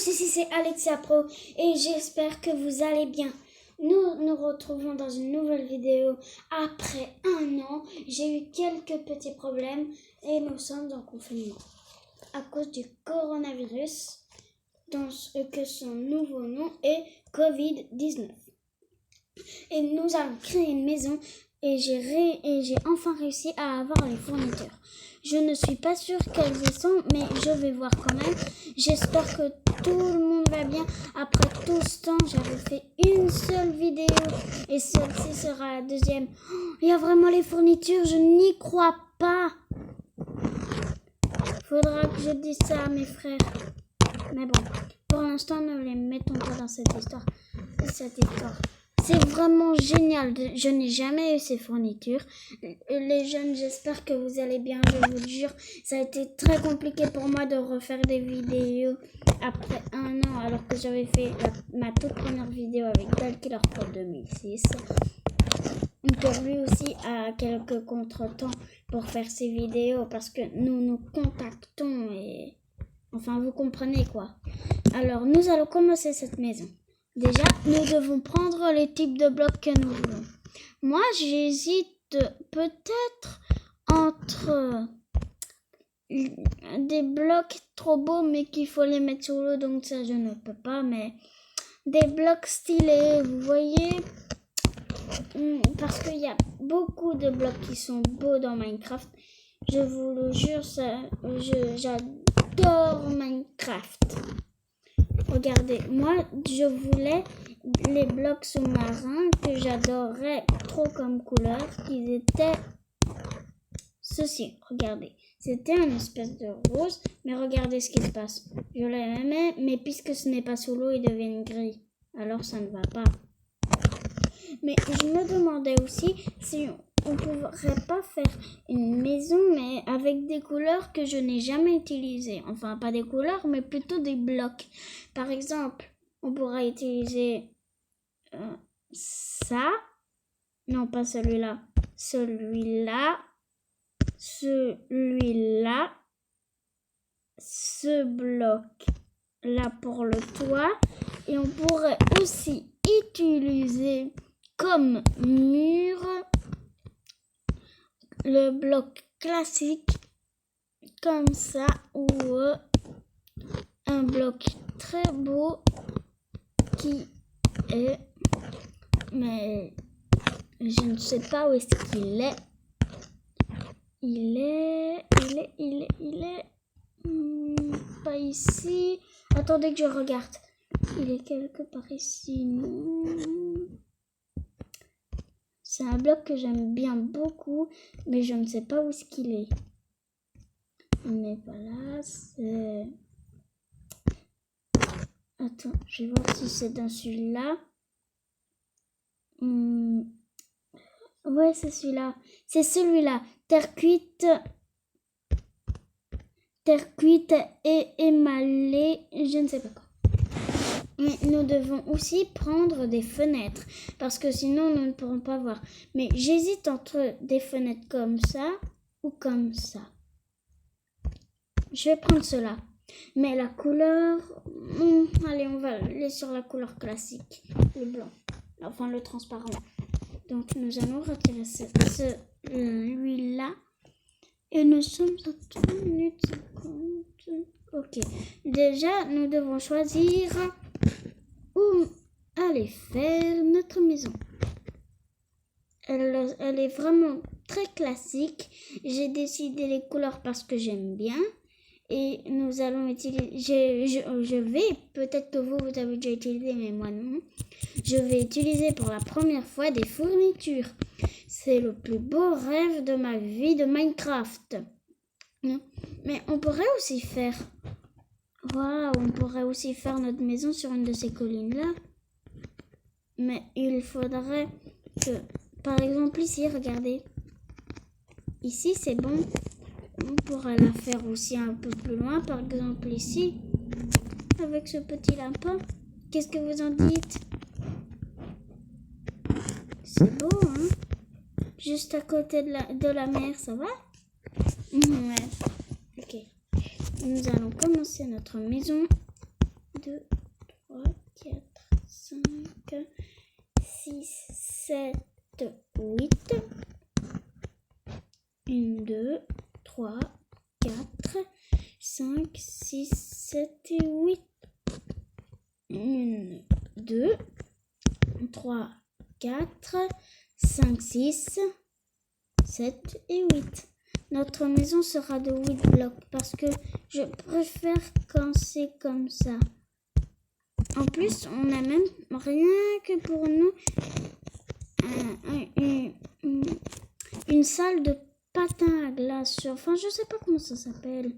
tous, ici c'est Alexia Pro et j'espère que vous allez bien. Nous nous retrouvons dans une nouvelle vidéo après un an. J'ai eu quelques petits problèmes et nous sommes en confinement à cause du coronavirus, que son nouveau nom est Covid-19. Et nous allons créer une maison et j'ai enfin réussi à avoir les fournitures. Je ne suis pas sûre quelles y sont, mais je vais voir quand même. J'espère que tout le monde va bien. Après tout ce temps, j'avais fait une seule vidéo et celle-ci sera la deuxième. Oh, il y a vraiment les fournitures, je n'y crois pas. Faudra que je dise ça à mes frères. Mais bon, pour l'instant, ne les mettons pas dans cette histoire. C'est vraiment génial. Je n'ai jamais eu ces fournitures. Les jeunes, j'espère que vous allez bien, je vous le jure. Ça a été très compliqué pour moi de refaire des vidéos après un an, alors que j'avais fait ma toute première vidéo avec Dalkiller Pro 2006. Donc lui aussi a quelques contretemps pour faire ces vidéos parce que nous nous contactons et... Enfin, vous comprenez quoi. Alors, nous allons commencer cette maison. Déjà, nous devons prendre les types de blocs que nous voulons. Moi, j'hésite peut-être entre des blocs trop beaux, mais qu'il faut les mettre sous l'eau, donc ça, je ne peux pas. Mais des blocs stylés, vous voyez, parce qu'il y a beaucoup de blocs qui sont beaux dans Minecraft. Je vous le jure, j'adore Minecraft. Regardez, moi, je voulais les blocs sous-marins que j'adorais trop comme couleur, qu'ils étaient ceci. Regardez, c'était une espèce de rose, mais regardez ce qui se passe. Je l'aimais, mais puisque ce n'est pas sous l'eau, ils deviennent gris. Alors, ça ne va pas. Mais je me demandais aussi si on ne pourrait pas faire une maison, mais avec des couleurs que je n'ai jamais utilisées. Enfin, pas des couleurs, mais plutôt des blocs. Par exemple, on pourrait utiliser ça. Non, pas celui-là. Celui-là. Celui-là. Ce bloc-là pour le toit. Et on pourrait aussi utiliser comme mur le bloc classique comme ça ou un bloc très beau qui est, mais je ne sais pas où est-ce qu'il est. Il est pas ici. Attendez que je regarde. Il est quelque part ici. C'est un bloc que j'aime bien beaucoup, mais je ne sais pas où est-ce qu'il est. Mais voilà, c'est... Attends, je vais voir si c'est dans celui-là. Ouais, c'est celui-là. C'est celui-là. Terre cuite et émalée, je ne sais pas quoi. Mais nous devons aussi prendre des fenêtres, parce que sinon nous ne pourrons pas voir. Mais j'hésite entre des fenêtres comme ça ou comme ça. Je vais prendre cela. Mais la couleur... allez, on va aller sur la couleur classique. Le blanc. Enfin, le transparent. Donc, nous allons retirer celui-là. Et nous sommes à 3 minutes 50. Ok. Déjà, nous devons choisir où aller faire notre maison. Elle est vraiment très classique. J'ai décidé les couleurs parce que j'aime bien. Et nous allons utiliser, je vais, peut-être que vous avez déjà utilisé, mais moi non. Je vais utiliser pour la première fois des fournitures. C'est le plus beau rêve de ma vie de Minecraft. Mais on pourrait aussi faire... Waouh, on pourrait aussi faire notre maison sur une de ces collines-là. Mais il faudrait que... Par exemple ici, regardez. Ici, c'est bon. On pourrait la faire aussi un peu plus loin, par exemple ici, avec ce petit lapin. Qu'est-ce que vous en dites? C'est beau, hein? Juste à côté de la mer, ça va? Ouais. Ok. Nous allons commencer notre maison de 2, 3, 4, 5, 6, 7, 8. 1, 2, 3, 4, 5, 6, 7 et 8. 1, 2, 3, 4, 5, 6, 7 et 8. Notre maison sera de 8 blocs parce que je préfère quand c'est comme ça. En plus, on a même rien que pour nous une salle de patin à glace. Enfin, je sais pas comment ça s'appelle.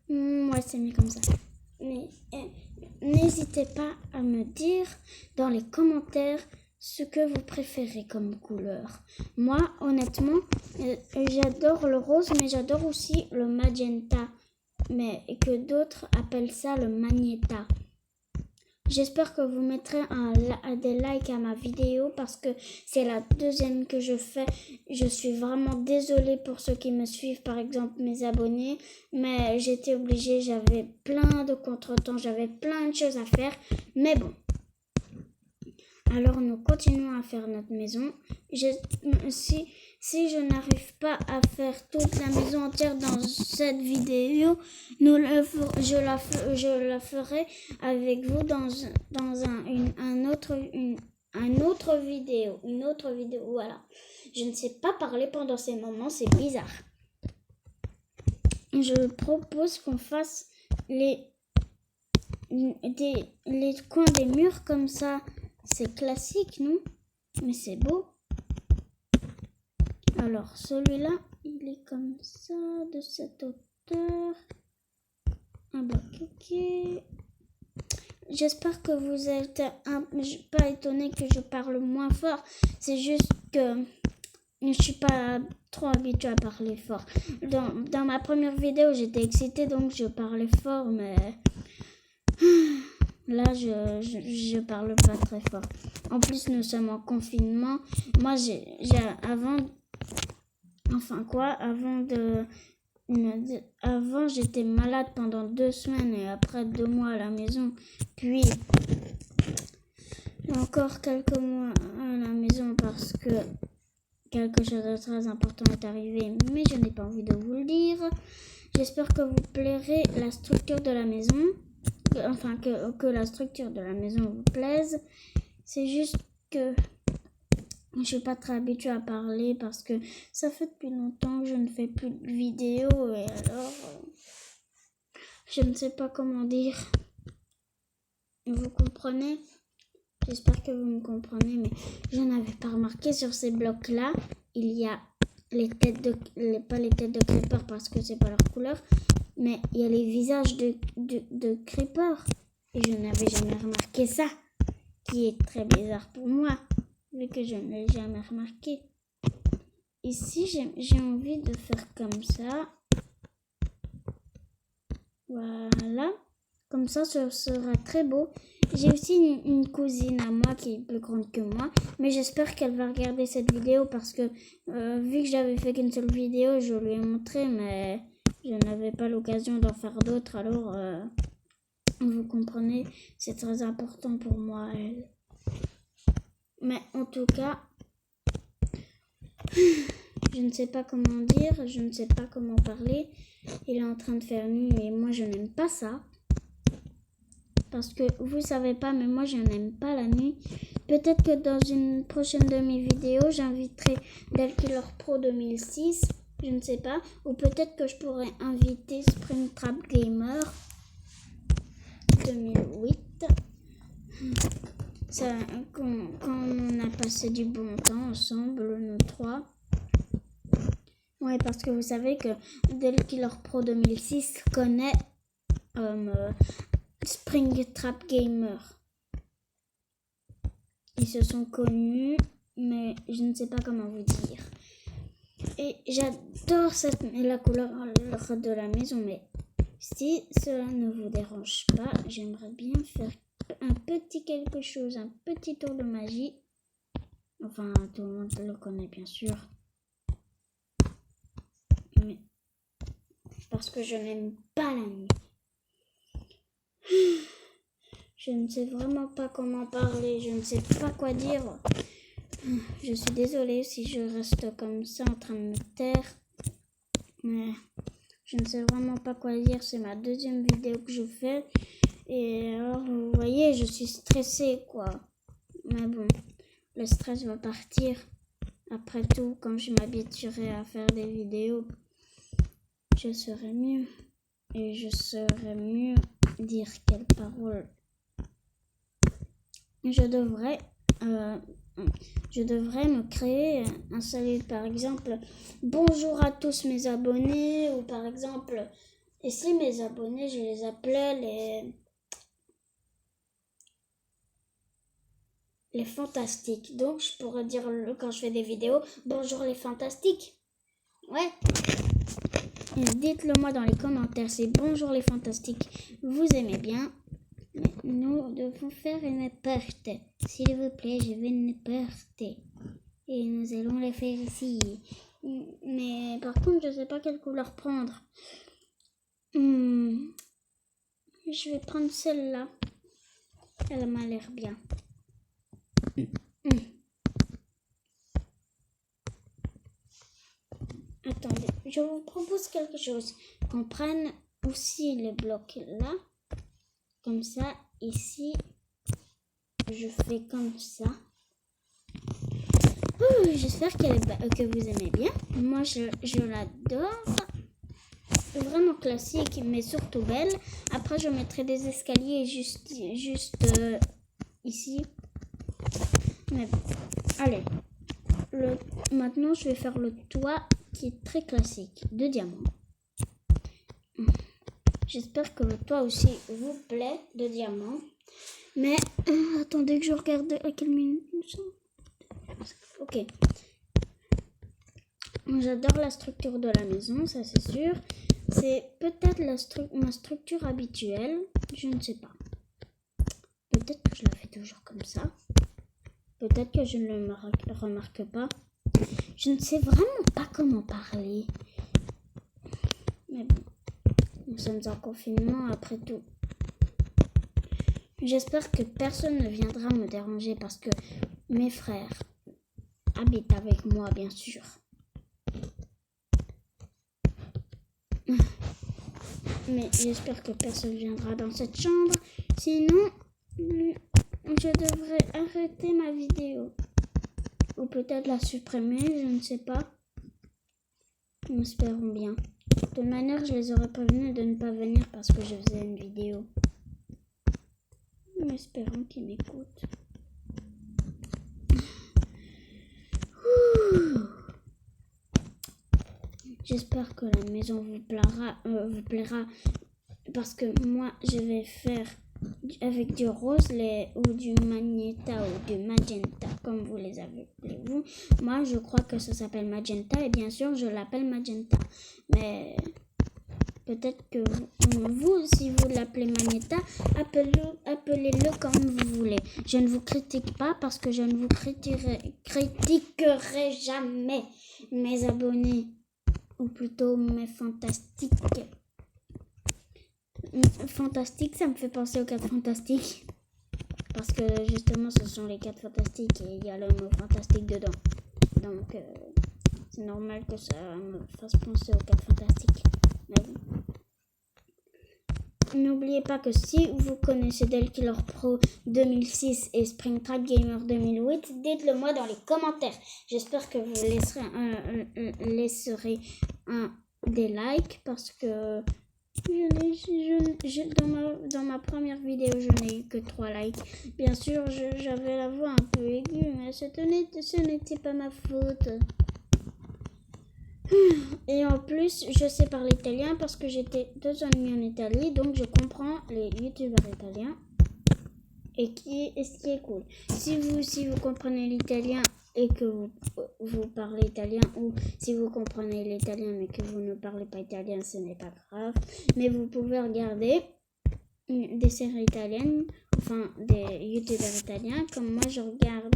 Ouais, c'est mieux comme ça. Mais n'hésitez pas à me dire dans les commentaires ce que vous préférez comme couleur. Moi, honnêtement, j'adore le rose, mais j'adore aussi le magenta, mais que d'autres appellent ça le magenta. J'espère que vous mettrez des likes à ma vidéo parce que c'est la deuxième que je fais. Je suis vraiment désolée pour ceux qui me suivent, par exemple mes abonnés, mais j'étais obligée, j'avais plein de contretemps, j'avais plein de choses à faire, mais bon. Alors nous continuons à faire notre maison. Si je n'arrive pas à faire toute la maison entière dans cette vidéo, je la ferai avec vous dans une autre vidéo. Voilà. Je ne sais pas parler pendant ces moments, c'est bizarre. Je propose qu'on fasse les coins des murs comme ça. C'est classique, non? Mais c'est beau. Alors, celui-là, il est comme ça, de cette hauteur. Un bloc, ok. J'espère que vous êtes pas étonné que je parle moins fort. C'est juste que je suis pas trop habituée à parler fort. Dans ma première vidéo, j'étais excitée, donc je parlais fort, mais là, je parle pas très fort. En plus, nous sommes en confinement. Moi, avant, j'étais malade pendant 2 semaines et après 2 mois à la maison. Puis, encore quelques mois à la maison parce que quelque chose de très important est arrivé, mais je n'ai pas envie de vous le dire. J'espère que vous plairez la structure de la maison. Enfin, que la structure de la maison vous plaise. C'est juste que je suis pas très habituée à parler parce que ça fait depuis longtemps que je ne fais plus de vidéos et alors je ne sais pas comment dire. Vous comprenez? J'espère que vous me comprenez, mais je n'avais pas remarqué sur ces blocs-là, il y a pas les têtes de creeper parce que c'est pas leur couleur, mais il y a les visages de creeper. Et je n'avais jamais remarqué ça, qui est très bizarre pour moi, vu que je ne l'ai jamais remarqué. Ici, j'ai envie de faire comme ça. Voilà. Comme ça, ce sera très beau. J'ai aussi une cousine à moi qui est plus grande que moi. Mais j'espère qu'elle va regarder cette vidéo parce que vu que j'avais fait qu'une seule vidéo, je lui ai montré. Mais je n'avais pas l'occasion d'en faire d'autres. Alors, vous comprenez, c'est très important pour moi, elle. Mais en tout cas, je ne sais pas comment dire, je ne sais pas comment parler. Il est en train de faire nuit et moi je n'aime pas ça. Parce que vous savez pas, mais moi je n'aime pas la nuit. Peut-être que dans une prochaine demi-vidéo, j'inviterai Delkiller Pro 2006. Je ne sais pas. Ou peut-être que je pourrais inviter Springtrap Gamer 2008. Ça, quand on a passé du bon temps ensemble, nous trois. Ouais, parce que vous savez que Delkiller Pro 2006 connaît Springtrap Gamer. Ils se sont connus, mais je ne sais pas comment vous dire. Et j'adore la couleur de la maison, mais si cela ne vous dérange pas, j'aimerais bien faire un petit quelque chose, un petit tour de magie. Enfin, tout le monde le connaît bien sûr. Mais parce que je n'aime pas la nuit. Je ne sais vraiment pas comment parler, je ne sais pas quoi dire. Je suis désolée si je reste comme ça en train de me taire. Mais je ne sais vraiment pas quoi dire. C'est ma deuxième vidéo que je fais. Et alors, vous voyez, je suis stressée, quoi. Mais bon, le stress va partir. Après tout, quand je m'habituerai à faire des vidéos, je serai mieux. Et je saurai mieux dire quelles paroles. Je devrais me créer un salut, par exemple, bonjour à tous mes abonnés, ou par exemple, et si mes abonnés, je les appelais les fantastiques. Donc, je pourrais dire quand je fais des vidéos, bonjour les fantastiques. Ouais. Et dites-le moi dans les commentaires, c'est bonjour les fantastiques. Vous aimez bien? Mais nous devons faire une partie. S'il vous plaît, je veux une partie. Et nous allons la faire ici. Mais par contre, je ne sais pas quelle couleur prendre. Je vais prendre celle-là. Elle m'a l'air bien. Attendez, je vous propose quelque chose. Qu'on prenne aussi les blocs là. Comme ça, ici, je fais comme ça. J'espère que vous aimez bien. Moi, je l'adore. Vraiment classique, mais surtout belle. Après, je mettrai des escaliers juste ici. Mais bon, allez. Maintenant, je vais faire le toit qui est très classique, de diamants. J'espère que le toit aussi vous plaît, de diamants. Mais attendez que je regarde à quelle minute nous sommes. Ok. J'adore la structure de la maison, ça c'est sûr. C'est peut-être ma structure habituelle, je ne sais pas. Peut-être que je la fais toujours comme ça. Peut-être que je ne le remarque pas. Je ne sais vraiment pas comment parler. Mais bon, nous sommes en confinement après tout. J'espère que personne ne viendra me déranger parce que mes frères habitent avec moi, bien sûr. Mais j'espère que personne viendra dans cette chambre. Sinon, je devrais arrêter ma vidéo. Ou peut-être la supprimer, je ne sais pas. Nous espérons bien. De toute manière, je les aurais prévenus de ne pas venir parce que je faisais une vidéo. Nous espérons qu'ils m'écoutent. J'espère que la maison vous plaira parce que moi, je vais faire avec du rose ou du magenta ou du magenta, comme vous les appelez-vous. Moi, je crois que ça s'appelle magenta et bien sûr, je l'appelle magenta. Mais peut-être que vous, si vous l'appelez magenta, appelez-le comme vous voulez. Je ne vous critique pas parce que je ne vous critiquerai jamais, mes abonnés. Ou plutôt mes fantastiques. Fantastique, ça me fait penser aux 4 fantastiques. Parce que justement, ce sont les 4 fantastiques et il y a le mot fantastique dedans. Donc, c'est normal que ça me fasse penser aux 4 fantastiques. Mais bon. N'oubliez pas que si vous connaissez Delkiller Pro 2006 et Springtrap Gamer 2008, dites-le moi dans les commentaires. J'espère que vous laisserez des likes parce que dans ma première vidéo, je n'ai eu que 3 likes. Bien sûr, j'avais la voix un peu aiguë, mais ce n'était pas ma faute. Et en plus, je sais parler italien parce que j'étais 2 ans et demi en Italie, donc je comprends les youtubeurs italiens. Et ce qui est cool. Si vous comprenez l'italien et que vous parlez italien, ou si vous comprenez l'italien mais que vous ne parlez pas italien, ce n'est pas grave. Mais vous pouvez regarder des séries italiennes, enfin des youtubeurs italiens, comme moi je regarde.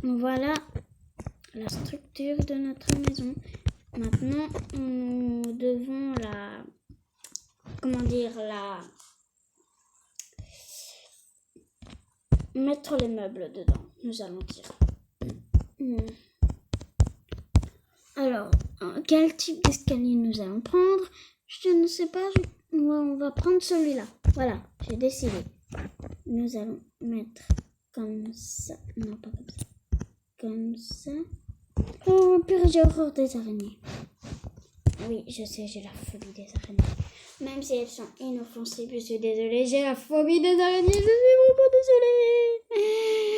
Voilà la structure de notre maison. Maintenant, nous devons mettre les meubles dedans. Nous allons dire. Alors, quel type d'escalier nous allons prendre? Je ne sais pas. On va prendre celui-là. Voilà, j'ai décidé. Nous allons mettre comme ça. Non, pas comme ça. Comme ça. Oh, purée, j'ai horreur des araignées. Oui, je sais, j'ai la phobie des araignées. Même si elles sont inoffensives, je suis désolée, j'ai la phobie des araignées. Je suis vraiment désolée.